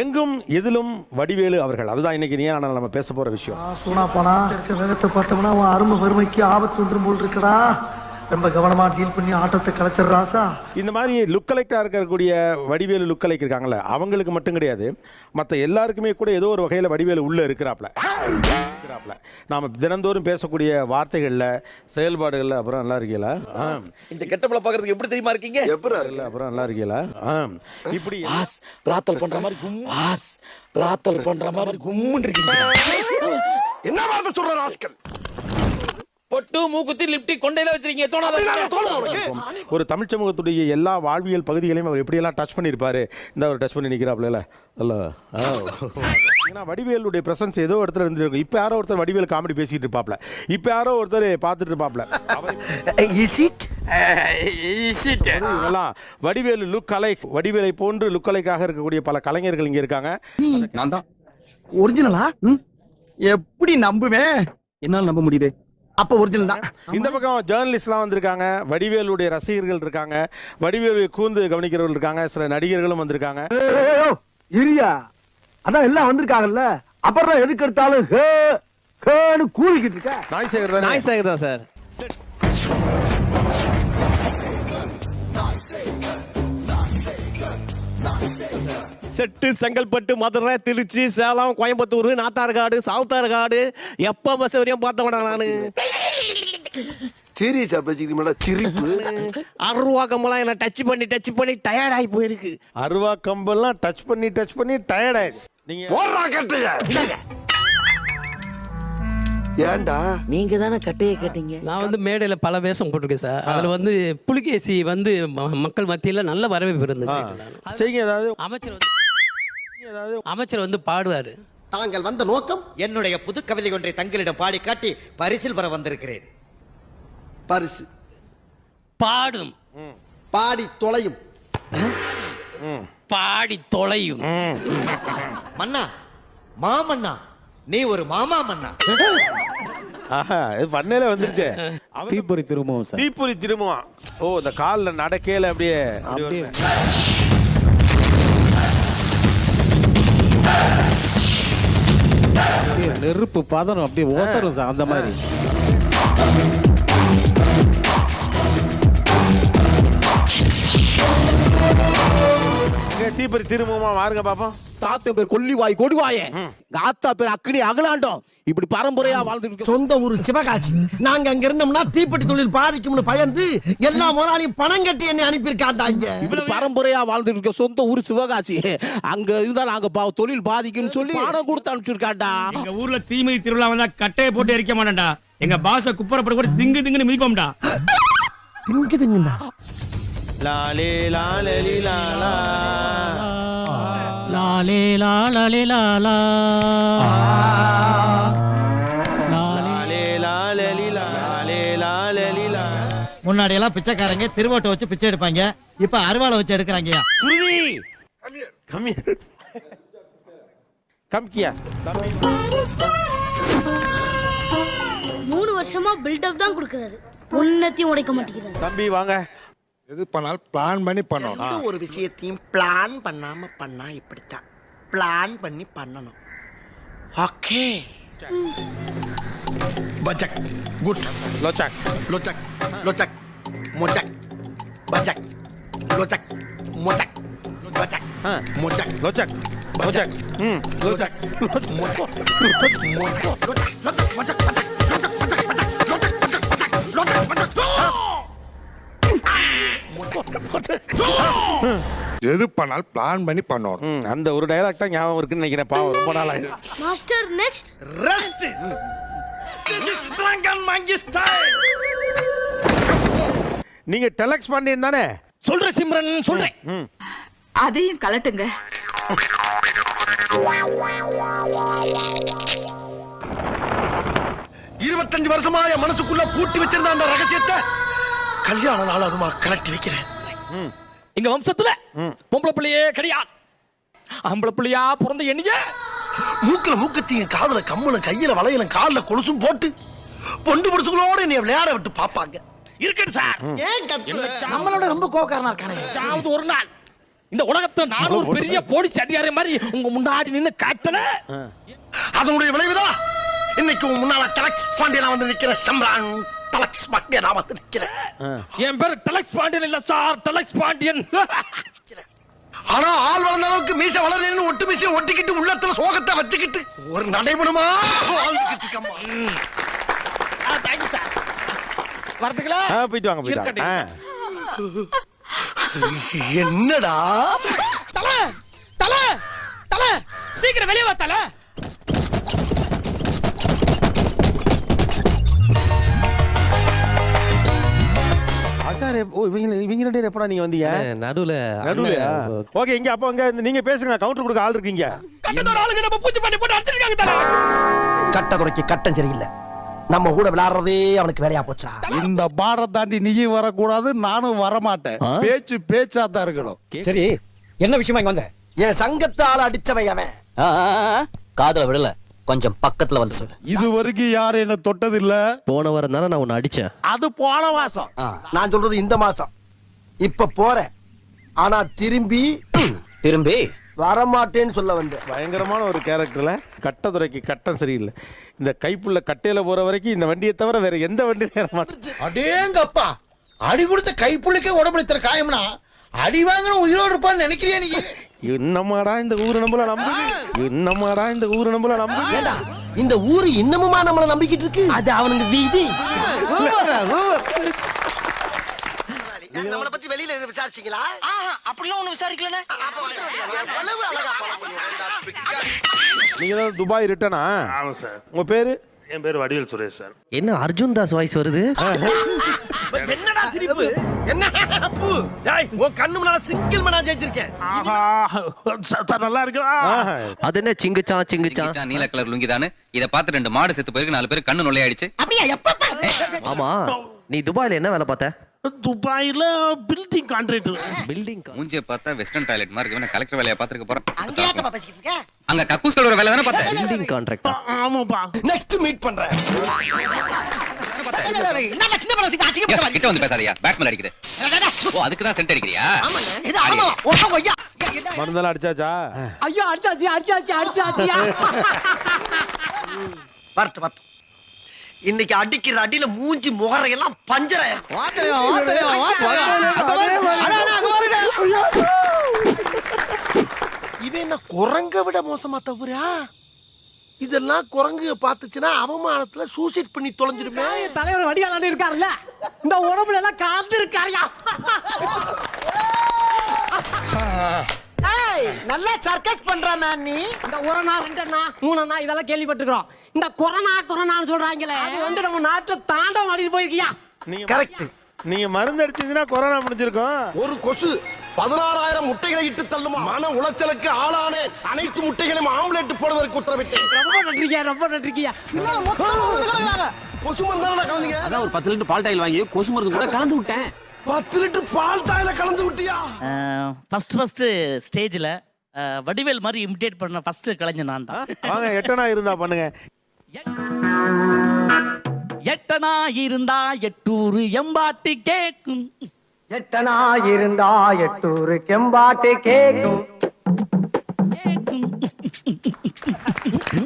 எங்கும் எதிலும் வடிவேலு அவர்கள். அதுதான் இன்னைக்கு நம்ம பேச போற விஷயம். சூனா போனா இருக்க வேகத்தை பார்த்தோம்னா அவன் அருமை வறுமைக்கு ஆபத்து வந்துடும் போல் இருக்கடா. ரொம்ப கவனமா டீல் பண்ணி ஆட்டத்தை கலைச்சிடுறாசா. இந்த மாதிரி லுக்கலைக்கா இருக்கக்கூடிய வடிவேலு லுக்கலைக்கு இருக்காங்கல்ல, அவங்களுக்கு மட்டும் கிடையாது, மற்ற எல்லாருக்குமே கூட ஏதோ ஒரு வகையில் வடிவேலு உள்ள இருக்கிறாப்ல. நாம தினந்தோறும் பேசக்கூடிய வார்த்தைகள்ல, செயல்பாடுகள்ல. அப்புறம் நல்லா இருக்கீங்களா? இந்த கெட்டப்ல பாக்குறதுக்கு எப்படி தெரியுமா இருக்கீங்க? இல்ல அப்புறம் நல்லா இருக்கீங்களா? இப்படி பிரார்த்தல் பண்ற மாதிரி கும்முன்னு இருக்கீங்க. என்ன வார்த்தை சொல்ற ராஸ்கல்? பொட்டு மூக்குத்தி லிப்டி கொண்டையில வச்சிருக்கீங்க. ஒரு தமிழ் சமூகத்துடைய எல்லா வாழ்வியல் பகுதிகளையும் அவர் எப்படியெல்லாம் டச் பண்ணியிருப்பாரு. இந்த அவர் டச் பண்ணி நிற்கிறாப்ல. ஏன்னா வடிவேலுடைய பிரசன்ஸ் ஏதோ இடத்துல இருந்துருக்கு. இப்போ யாரோ ஒருத்தர் வடிவேல் காமெடி பேசிட்டு இருப்பாப்ல, இப்போ யாரோ ஒருத்தர் பார்த்துட்டு இருப்பாப்ல. வடிவேலு லுக் அலை, வடிவேலை போன்று லுக் அலைக்காக இருக்கக்கூடிய பல கலைஞர்கள் இங்க இருக்காங்க. நான் தான் ஒரிஜினலா எப்படி நம்புவேன்? என்னால நம்ப முடியுது. அப்ப ஒரிஜினல் தான். இந்த பக்கம் ஜேர்னலிஸ்ட்லாம் வந்திருக்காங்க, வடிவேலுடைய ரசிகர்கள் இருக்காங்க, வடிவேலு கூர்ந்து கவனிக்கிறவர்கள் இருக்காங்க, சில நடிகர்களும் வந்திருக்காங்க. இரியா அதான் எல்லாம் வந்திருக்காங்கல்ல, அப்புறம் எதுக்கு எடுத்தாலும் கூவிக்கிட்டு இருக்க. நாய் சேகர் தான் சார். செட்டு, செங்கல்பட்டு, மதுரை, திருச்சி, சேலம், கோயம்புத்தூர், நாத்தார்காடு, சாவுத்தார்காடு, எப்ப பஸ் வரையும் பார்த்தவனா நானு. சீரியஸா பேசிக்கிறீங்களா? சிரிப்பு அருவா கம்பெல்லாம் என்ன டச் பண்ணி டயர்ட் ஆகி போயிருக்கு. அருவா கம்பெல்லாம் டச் பண்ணி டயர்ட் ஆயிடுச்சு. நீங்க போடுறா கட்டைய. ஏண்டா நீங்க தானே கட்டையை கேட்டீங்க? நான் வந்து மேடையில பல வேஷம் போட்டிருக்கேன் சார். அதுல வந்து புலிகேசி வந்து மக்கள் மத்தியில நல்ல வரவேற்பு இருந்துச்சு. அமைச்சர் வந்து பாடுவாரு. தாங்கள் வந்த நோக்கம்? என்னுடைய புது கவிதை ஒன்றை தங்களிடம் பாடி காட்டி பரிசில் பெற வந்திருக்கிறேன். பரிசு பாடும் பாடி தொலையும் மன்னா, மாமன்னா, நீ ஒரு மாமா மன்னா. பண்ணையில வந்துருச்சு. தீப்பொறி திரும்பவும். ஓ, இந்த கால்ல நடக்கையில அப்படியே நெருப்பு பதனம் அப்படியே ஓட்டரும் சார். அந்த மாதிரி தீப்பொறி திரும்பவுமா வாருங்க பாப்போம். தாத்தா பேர் கொல்லிவாய் கொடுவாயே, ஆத்தா பேர் அக்கினி அகலாண்டம். இப்படி பரம்பரையா வாழ்ந்துட்டு சொந்த ஊர் சிவகாசி. நாங்க அங்க இருந்தோம்னா தீப்பெட்டி தொழில் பாதிக்கும்னு பயந்து எல்லா முதலாளியும் பணம் கட்டி என்னை அனுப்பியிருக்காண்டாங்க. இப்படி பரம்பரையா வாழ்ந்துட்டு இருக்க சொந்த ஊர் சிவகாசி. அங்க இருந்தா நாங்க தொழில் பாதிக்கும்னு சொல்லி பணம் கொடுத்து அனுப்பிச்சிருக்காண்டா. எங்க ஊர்ல தீமிதி திருவிழா வந்தா கட்டையை போட்டு எரிக்க மாட்டேன்டா. எங்க பாச குப்பரப்பட கூட திங்குன்னு மிதிப்போம்டா. திங்குதுங்கண்ணா. லாலே லாலலி லாலா லாலே லாலலே லாலா லாலே லாலலி லாலே லாலலி லா. முன்னாடி எல்லாம் பிச்சைக்காரங்க திருவோட்டை வச்சு பிச்சை எடுப்பாங்க, இப்ப அருவாளை வச்சு எடுக்கிறாங்க. சுருதி கம் கியா. 3 வருஷமா பில்டப் தான் கொடுக்கறாரு, ஒன்னத்தையும் உடைக்க மாட்டேங்கிறாரு. தம்பி வாங்க. எது பண்ணாலும் பிளான் பண்ணி பண்ணணும். எந்த ஒரு விஷயத்தையும் பிளான் பண்ணாம பண்ணா இப்படித்தான். பிளான் பண்ணி பண்ணணும். ஓகே. பஜக் குட் லோச்சக் லோச்சக் லோச்சக் மொச்சக் பஜக் லோச்சக் மொச்சக் பஜக் மொச்சக் லோச்சக் லோச்சக் லோச்சக் எது பண்ணாலும் பிளான் பண்ணி பண்ணணும். அந்த ஒரு டயலாக் தான் ஞாபகம் இருக்குன்னு நினைக்கிறேன். பாவம், ரொம்ப நாள் ஆயிடுச்சு. Master next rest. நீங்க டெலக்ஸ் பாண்டியன் தானே? சொல்ற சிம்ரன் சொல்றேன். அதையும் கலட்டுங்க. இருபத்தஞ்சு வருஷமா என் மனசுக்குள்ள பூட்டி வச்சிருந்த அந்த ரகசியத்தை கல்யாண நாள் அதுமா கலட்டி வைக்கிறேன். எங்க வம்சத்துல பொம்பளை பிள்ளையே கிடையாது. ஆம்பளை பிள்ளையா பிறந்த எண்ணிக்க. மூக்குல மூக்கத்தையும் காதுல கம்மலும் கையில வளையலும் கால்ல கொலுசும் போட்டு பொண்டு பிடிச்சுகளோட என்னை விளையாட விட்டு பாப்பாங்க. இருக்கட்டும் சார். ஏன் நம்மளோட ரொம்ப கோக்காரனா இருக்கானே. ஒரு நாள் இந்த உலகத்துல நான் ஒரு பெரிய போலீஸ் அதிகாரி மாதிரி உங்க முன்னாடி நின்னு காட்டல. அதனுடைய விளைவுதான் இன்னைக்கு உன் முன்னால டலக்ஸ் பாண்டியனா வந்து நிக்கிற சம்ரான் டலக்ஸ் பாண்டியனா வந்து நிக்கிறேன். என் பேரு டலக்ஸ் பாண்டியன் இல்ல சார், டலக்ஸ் பாண்டியன். ஆனா ஆள் வளர்ந்த அளவுக்கு மீச வளரேன்னு ஒட்டு மீசையை ஒட்டிக்கிட்டு உள்ளத்துல சோகத்தை வச்சுக்கிட்டு ஒரு நடைபெணுமா வாழ்ந்துகிட்டு இருக்கம்மா. Thank you sir. வரதுங்களா? போயிட்டு வாங்க போயிட்டு வாங்க. என்னடா தல தல தல சீக்கிரம் வெளியே வா தல. ஆச்சாரே, ஓ இவங்க ரெண்டு பேரும் எப்படா நீங்க வந்தீங்க? நடுவுலயா? ஓகே, இங்க அப்ப அங்க நீங்க பேசுங்க, கவுண்டர் கொடுக்க ஆள் இருக்கீங்க. கட்டதோட ஆளுங்க நம்ம பூச்சி பண்ணி போட்டு அடிச்சிருக்காங்க தல. கட்டதுரைக்கு கட்டம் சரியில்லை, நம்ம கூட விளையாடுறதே அவனுக்கு வேலையா போச்சா. இந்த பாரை தாண்டி நீயும் வரக்கூடாது, நானும் வரமாட்டேன். பேச்சு பேச்சா தான் இருக்கணும். சரி, என்ன விஷயமா இங்க வந்த? என் சங்கத்தால அடிச்சவன் அவன். காதல விடல, கொஞ்சம் பக்கத்துல வந்து சொல்லு. இது வரைக்கும் யாரும் என்ன தொட்டது இல்ல. போன வாரம் தானே நான் உன்னை அடிச்சேன். அது போன மாசம். நான் சொல்றது இந்த மாசம். இப்ப போறேன், ஆனா திரும்பி வரமாட்டேன்னு சொல்ல வந்தேன். பயங்கரமான ஒரு கேரக்டர்ல கட்டதுரைக்கு கட்டம் சரியில்லை. இந்த கைப்புள்ள கட்டையில போற வரைக்கும் இந்த வண்டியை தவிர வேற எந்த வண்டி ஏற மாட்டேன். அடேங்கப்பா, அடி கொடுத்த கைப்புள்ளிக்கே உடம்புல காயம்னா அடி வாங்கின உயிரோடு இருப்பான்னு நினைக்கிறியா நீ? என்னமாடா இந்த ஊரு நம்மள நம்புது, என்னமாடா இந்த ஊரு நம்மள நம்புது. ஏண்டா இந்த ஊரு இன்னமுமா நம்மள நம்பிக்கிட்டு இருக்கு? அது அவனுக்கு வீதி. நம்மள பத்தி வெளியில விசாரிச்சீங்களா? அப்படிலாம் ஒண்ணு விசாரிக்கலனே. நீங்க தான் துபாய் ரிட்டனா? ஆமா சார். உங்க பேரு? என் பேர் வடிவேல் சுரேஷ் சார். என்ன அர்ஜுன் தாஸ் வாய்ஸ் வருது? என்னடா சிரிப்பு? என்ன அப்பு? டேய், உன் கண்ணு முன்னால சிங்கிள் மனா ஜெயிச்சிருக்கேன். சார் நல்லா இருக்கு. அது என்ன சிங்குச்சான் நீல கலர் லுங்கி தானே. இத பார்த்து 2 மாடு செத்து போயிருக்கு, 4 பேர் கண்ணு நொல்லையாயிடுச்சு. அப்படியே எப்ப? ஆமா, நீ துபாயில என்ன வேலை பார்த்த? துபாயில பில்டிங் கான்ட்ராக்டர். பில்டிங். மூஞ்சிய பார்த்தா வெஸ்டர்ன் டாய்லெட் மாதிரி இருக்கு. கலெக்டர் வேலைய பாத்துக்க போறேன். அங்க கக்கூஸ் கழுவுற வேலை தானே பார்த்தேன். Building contractor. ஆமாப்பா. நெக்ஸ்ட் மீட் பண்றேன். கிட்ட வந்து பேசாதயா, பேட்ஸ்மேன் அடிக்குது. ஓ, அதுக்கு தான் சென்ட் அடிக்கிறியா? மருந்தெல்லாம் அடிச்சாச்சா? ஐயோ, அடிச்சாச்சு. வரட்டு இன்னைக்கு அடிக்கிற அடியில மூஞ்சி முகரையெல்லாம் பஞ்சர. இவன் என்ன குரங்க விட மோசமா தவறா? இதெல்லாம் குரங்கு பார்த்துச்சுன்னா அவமானத்துல சூசைட் பண்ணி தொலைஞ்சிருமே. தலைவர் வடிகாலான்னு இருக்காருல்ல, இந்த உடம்புல எல்லாம் கலந்து இருக்காருயா. நல்லா சர்க்கஸ் பண்ற மேன் நீ. இந்த ஒரணா 2 3 இதெல்லாம் கேள்விப்பட்டிருக்கோம். இந்த கொரோனான்னு சொல்றாங்களே, அது வந்து நம்ம நாட்டுல தாண்டம் ஆடிட்டு போயிருக்கியா? கரெக்ட். நீங்க மருந்து அடிச்சீங்கன்னா கொரோனா முடிஞ்சிருக்கும். ஒரு கொசு 16,000 முட்டைகளை இட்டு தள்ளுமா. மன உளைச்சலுக்கு ஆளான அனைத்து முட்டைகளையும் ஆம்லெட் போடுவதற்கு உத்தரவிட்டேன். ரொம்ப நன்றியா. கொசு மருந்தான கலந்தீங்க? அதான் ஒரு 10 லிட்டர் பால் டாயில் வாங்கி கொசு மருந்து கூட கலந்து விட்டேன். 10 லிட்டர் பால் டாயில கலந்து விட்டியா? ஃபர்ஸ்ட் ஸ்டேஜ்ல வடிவேல் மாதிரி இமிடேட் பண்ண ஃபர்ஸ்ட் கலைஞர் நான் தான். வாங்க, எட்டனா இருந்தா பண்ணுங்க. எட்டனா இருந்தா எட்டூரு எம்பாட்டு கேக்கும். எட்டனா இருந்தா எட்டூரு கெம்பாட்டு கேக்கும்.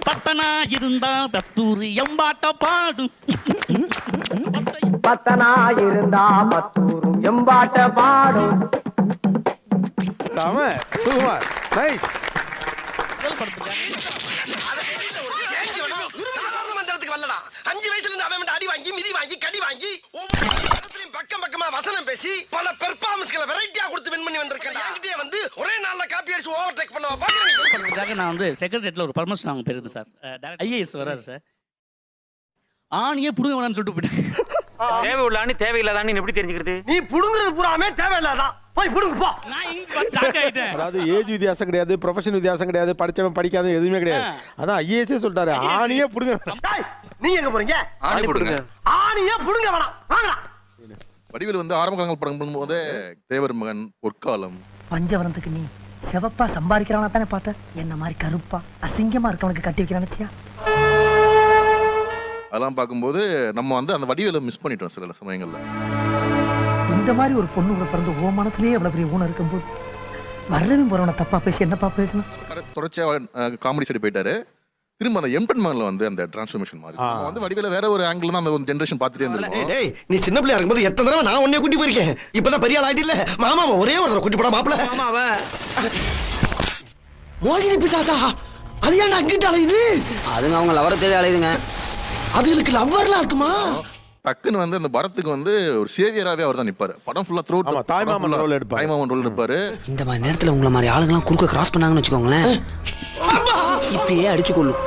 பத்தனா இருந்தா பத்தூரு எம்பாட்ட பாடும். பத்தனா இருந்தா பத்தூரு எம்பாட்ட பாடும். செம, சூப்பர், நைஸ். சாதாரண மந்திரத்துக்கு வரலடா. 5 வயசுல இருந்து அவன் அடி வாங்கி மிதி வாங்கி கடி வாங்கி பக்கம் பக்கமா வசனம் பேசி பல பெர்ஃபார்மன்ஸ்களை வெரைட்டியா கொடுத்து வின் பண்ணி வந்திருக்கேன். என்கிட்டயே வந்து ஒரே நாள்ல காப்பி அடிச்சு ஓவர்டேக் பண்ணவா பாக்குறீங்க? நான் வந்து செக்ரட்டரியேட்ல ஒரு பர்மிஷன் வாங்க போயிருந்தேன் சார். ஐஏஎஸ் வராரு சார். ஆணியே புடுங்க வேணாம்னு சொல்லிட்டு போயிட்டேன். தேவை உள்ளானி தேவையில்லாதான்னு எப்படி தெரிஞ்சுக்கிறது? நீ புடுங்குறது பூராமே தேவையில்லாதான். போய் புடுங்க போ. அதாவது ஏஜ் வித்தியாசம் கிடையாது, ப்ரொஃபஷன் வித்தியாசம் கிடையாது, படிச்சவன் படிக்காத எதுவுமே கிடையாது. அதான் ஐஏஎஸ்ஏ சொல்லிட்டாரு, ஆணியே புடுங்க. நீங்க எங்க போறீங்க? ஆணி போடுங்க. ஆணியே புடுங்க வேணாம், வாங்கடா. வடிவேல் வந்து ஆரம்ப காலங்கள் படம் பண்ணும்போது தேவர் மகன், பொற்காலம். பஞ்சவரத்துக்கு நீ செவப்பா சம்பாதிக்கிறானா தானே பார்த்த? என்ன மாதிரி கருப்பா அசிங்கமா இருக்கவனுக்கு கட்டி வைக்கிறானுச்சியா? அதெல்லாம் பார்க்கும்போது நம்ம வந்து அந்த வடிவேலை மிஸ் பண்ணிட்டோம் சில சமயங்கள்ல. இந்த மாதிரி ஒரு பொண்ணு கூட பிறந்து ஓ மனசுலயே எவ்வளவு பெரிய ஊனம் இருக்கும்போது வர்றதும் போறவன தப்பா பேசி என்னப்பா பேசணும்? தொடர்ச்சியா காமெடி சைடு போயிட்டாரு. திரும்ப அந்த எம்பன் மேன்ல வந்து அந்த டிரான்ஸ்ஃபர்மேஷன் மாதிரி நம்ம வந்து வடிவேல வேற ஒரு ஆங்கிள் தான் அந்த ஜெனரேஷன் பார்த்துட்டே இருந்திருக்கோம். டேய் நீ சின்ன பிள்ளையா இருக்கும்போது எத்தனை தடவை நான் உன்னைய கூட்டி போயிருக்கேன். இப்பதான் பெரிய ஆள் ஆயிட்டு இல்ல மாமா ஒரே ஒரு தடவை கூட்டி போடா மாப்ள. மாமாவ மோகினி பிசாசா அது ஏன்டா அங்கிட்ட அலையுது? அதுங்க அவங்க லவர தேடி அலையுதுங்க. அதுகளுக்கு லவ்வர்லாம் இருக்குமா? டக்குன்னு வந்து அந்த பரத்துக்கு வந்து ஒரு சேவியராவே அவர் தான் நிப்பாரு. படம் ஃபுல்லா த்ரூ ஆமா, தாய்மாமன் ரோல் எடுப்பாரு. தாய்மாமன் ரோல் எடுப்பாரு. இந்த மாதிரி நேரத்துல உங்களை மாதிரி ஆளுங்கலாம் குறுக்க கிராஸ் பண்ணாங்கன்னு வச்சுக்கோங்களேன், இப்பயே அடிச்சு கொள்ளும்.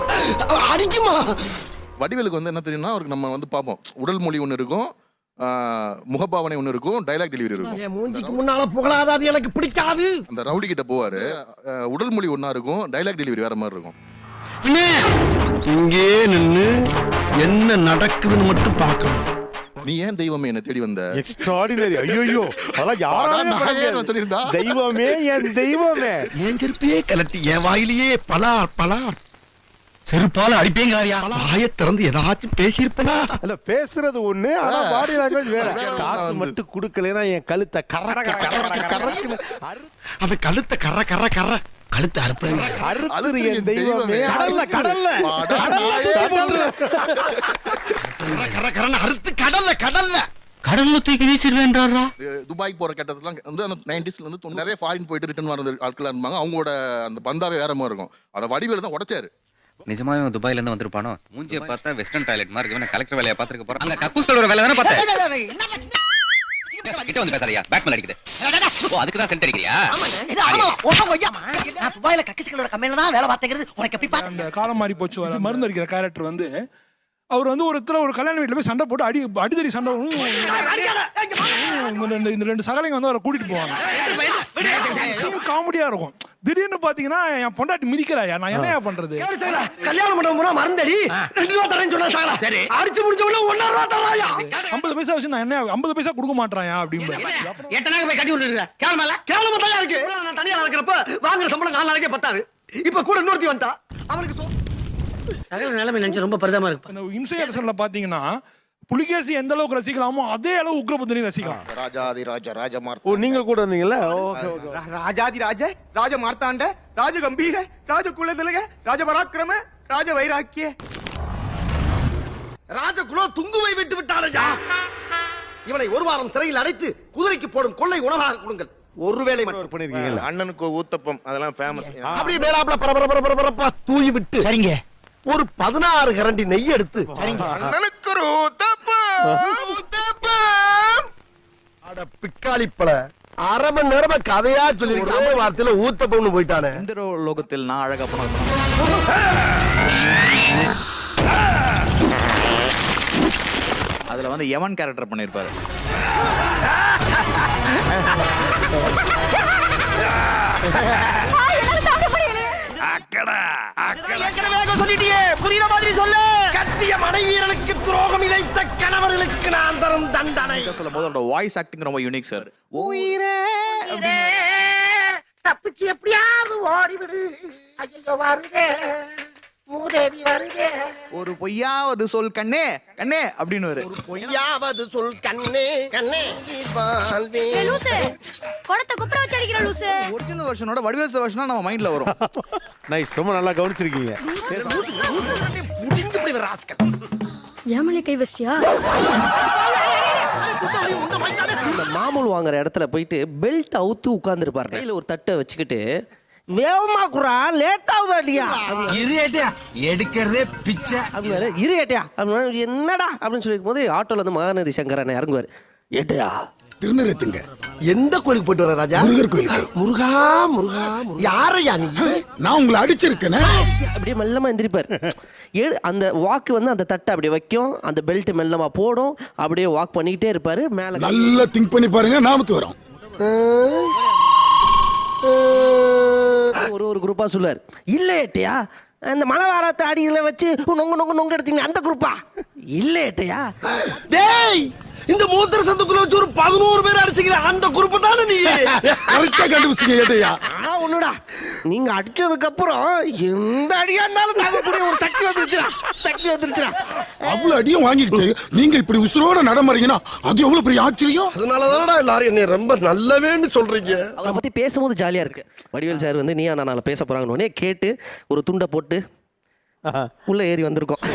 அடிக்குமா? வடிவேலுக்கு வந்து என்ன தெரியும்னா அவருக்கு நம்ம வந்து பார்ப்போம், உடல் மொழி ஒன்று இருக்கும், முகபாவனை ஒன்று இருக்கும், டைலாக் டெலிவரி இருக்கும். என் மூஞ்சிக்கு முன்னால புகழாத, அது எனக்கு பிடிக்காது. அந்த ரவுடி கிட்ட போவாரு, உடல் மொழி ஒன்றா இருக்கும், டைலாக் டெலிவரி வேற மாதிரி இருக்கும். இங்கே நின்னு என்ன நடக்குதுன்னு மட்டும் பார்க்கணும். நீ ஏன் தெய்வமே என்ன தேடி வந்த? எக்ஸ்ட்ராடினரி. ஐயோ அதெல்லாம் யாராலும் சொல்லியிருந்தா தெய்வமே என் தெய்வமே. என் செருப்பையே கலட்டி என் வாயிலேயே பலார் பலார் செருப்பால அடிப்பேங்கிறாரியா? வாயை திறந்து ஏதாச்சும் பேசியிருப்பா? இல்ல பேசுறது ஒண்ணு, ஆனா பாடி லாங்குவேஜ் வேற. காசு மட்டும் குடுக்கலைன்னா என் கழுத்தை கறக்க கறக்குன்னு அவன் கழுத்தை கற கற கற கழுத்தை அறுப்பேன். அறுத்துரு என் தெய்வமே. கடல்ல கடல்ல கற கறன்னு அறுத்து கடல்ல கடல்ல கடல்ல தூக்கி வீசிடுவேன்றாரா? துபாய் போற கட்டத்துலாம் வந்து அந்த 90ஸ்ல வந்து நிறைய ஃபாரின் போயிட்டு ரிட்டர்ன் வர ஆட்கள் இருந்தாங்க. அவங்களோட அந்த பந்தாவே வேற மாதிரி இருக்கும். அதை வடிவேல தான் உடைச்சாரு. நிஜமாவே துபாயில இருந்து வந்திருப்பானோ? மூஞ்சியை பார்த்தா வெஸ்டர்ன் டாய்லெட் மாதிரி இருக்கு. கலெக்டர் வேலையை பார்த்துக்க போறோம். அங்க கக்கூஸ் கழுவுற வேலை தானே பார்த்தேன். கிட்ட வந்து பேசாதயா, பேட்ஸ்மேன் அடிக்குது. ஓ அதுக்கு தான் சென்ட் அடிக்கிறியா? நான் துபாயில கக்கிஸ்களோட கம்பெனில தான் வேலை பார்த்தேங்கிறது உனக்கு எப்படி பாத்து? அந்த காலம் மாறி போச்சு. மருந்து அடிக்கிற கேரக்டர் வந்து அவர் வந்து ஒரு கல்யாண வீட்டுல போய் சண்டை போட்டு அடிதடி சண்டை இந்த ரெண்டு சகலைங்க வந்து அவரை கூட்டிட்டு போவாங்க. காமெடியா இருக்கும். திடீர்னு பாத்தீங்கன்னா என் பொண்டாட்டி மிதிக்கிறாயா, நான் என்னையா பண்றது? கல்யாணம் பண்ண போனா மருந்தடி 2 ரூபா தரேன்னு சொன்னா சாகலா. சரி அடிச்சு முடிச்சவன 1 ரூபா தராயா? 50 பைசா வச்சு நான் என்ன 50 பைசா கொடுக்க மாட்டறாயா அப்படின்னு. எட்டனாக போய் கட்டி விட்டுறீங்க. கேவலமா தயா இருக்கு. நான் தனியா நடக்கிறப்ப வாங்குற சம்பளம் 4 நாளைக்கே பத்தாது. இப்ப கூட இன்னொருத்தி வந்தா அவனுக்கு சகல நிலைமை நினைச்சு ரொம்ப பரிதாபமா இருக்கு. இந்த இம்சை அரசன்ல பாத்தீங்கன்னா புலிகேசி எந்த அளவுக்கு ரசிக்கலாமோ அதே அளவு உக்ரபுத்தினி ரசிக்கலாம். ராஜாதி ராஜா ராஜமார்த்த. ஓ நீங்க கூட வந்தீங்கல்ல? Okay okay. ராஜாதி ராஜ ராஜ மார்த்தாண்ட ராஜ கம்பீர ராஜ குலதிலக ராஜ பராக்கிரம ராஜ வைராக்கிய ராஜ குல துங்குவை விட்டு விட்டாரையா? இவனை ஒரு வாரம் சிறையில் அடைத்து குதிரைக்கு போடும் கொள்ளை உணவாக கொடுங்கள். ஒருவேளை மட்டும் பண்ணிருக்கீங்க. அண்ணனுக்கு ஊத்தப்பம் அதெல்லாம் ஃபேமஸ். அப்படியே மேலாப்ல பரபரப்பா தூவி விட்டு சரிங்க ஒரு 16 கரண்டி நெய் எடுத்து சரிங்க அண்ணனுக்கு ஒரு ஊத்தப்பம் அட பிக்காளிப்பள அரை மணி நேரமா கதையா சொல்லி ஒரே வார்த்தையில ஊத்தப்பம்னு போயிட்டானே. இந்த லோகத்தில் நான் அழகா போனேன். அதுல வந்து யமன் கேரக்டர் பண்ணிருப்பாரு. புரியுற மாதிரி சொல்லு. கத்திய மனைவியர்களுக்கு துரோகம் இழைத்த கணவர்களுக்கு நான் தரும் தண்டனை சொல்லும் போது அவரோட வாய்ஸ் ஆக்டிங் ரொம்ப யூனிக் சார். தப்பிச்சு எப்படியாவது ஓடிவிடு. ஐயோ வருதே மூதேவி வருதே. ஒரு பொய்யாவது சொல் கண்ணே கண்ணே அப்படின்னு ஒரு பொய்யாவது சொல் கண்ணே கண்ணே லூசு கொடத்தை குப்புற வச்சு அடிக்கிற லூசு. ஒரிஜினல் வெர்ஷனோட வடிவேல் வெர்ஷனா நம்ம மைண்ட்ல வரும். நைஸ், ரொம்ப நல்லா கவனிச்சிருக்கீங்க. முடிஞ்சு போய் ராஸ்கல் ஏமலே கை வச்சியா? மாமூல் வாங்குற இடத்துல போயிட்டு பெல்ட் அவுத்து உட்கார்ந்துருப்பாரு. கையில ஒரு தட்டை வச்சுக்கிட்டு வேகமா குறா லேட் ஆகுதாடியா எடுக்கிறதே பிச்சை அப்படின்னு இரு ஏட்டியா அப்படின்னு என்னடா அப்படின்னு சொல்லிருக்கும் போது ஆட்டோல வந்து மகாநதி சங்கரன் இறங்குவார். ஏட்டியா திருநெல்வேலிங்க எந்த கோயிலுக்கு போயிட்டு வர ராஜா? முருகர் கோயிலுக்கு. முருகா முருகா யாரையா நீ? நான் உங்களை அடிச்சிருக்கேன். அப்படியே மெல்லமா எந்திரிப்பார். அந்த வாக்கு வந்து அந்த தட்டை அப்படியே வைக்கும், அந்த பெல்ட் மெல்லமா போடும், அப்படியே வாக் பண்ணிக்கிட்டே இருப்பாரு. மேல நல்லா திங்க் பண்ணி பாருங்க, நாமத்து வரும். ஒரு குரூப்பா சொல்லுவார். இல்ல ஏட்டியா அந்த மலை வாரத்தை அடியில வச்சு நொங்கு எடுத்தீங்க அந்த குரூப்பா? இல்ல ஏட்டியா டேய் இந்த மூத்திர சந்துக்குள்ள வச்சு ஒரு 11 பேர் அடிச்சிக்கிற அந்த குரூப் தானே நீ? கரெக்டா கரெக்டா கண்டுபிடிச்சீங்க எதையா? ஆனா ஒண்ணுடா, நீங்க அடிச்சதுக்கு அப்புறம் எந்த அடியா இருந்தாலும் தாங்கக்கூடிய ஒரு சக்தி வந்துருச்சுடா. அவ்வளவு அடியும் வாங்கிட்டு நீங்க இப்படி உசுரோட நடமாறீங்கன்னா அது எவ்வளவு பெரிய ஆச்சரியம். அதனாலதானடா எல்லாரும் என்னை ரொம்ப நல்லவேன்னு சொல்றீங்க. அவரை பத்தி பேசும்போது ஜாலியா இருக்கு. வடிவேல் சார் வந்து நீயா நானால பேச போறாங்கன்னு கேட்டு ஒரு துண்டை போட்டு உள்ள ஏறி வந்திருக்கோம்.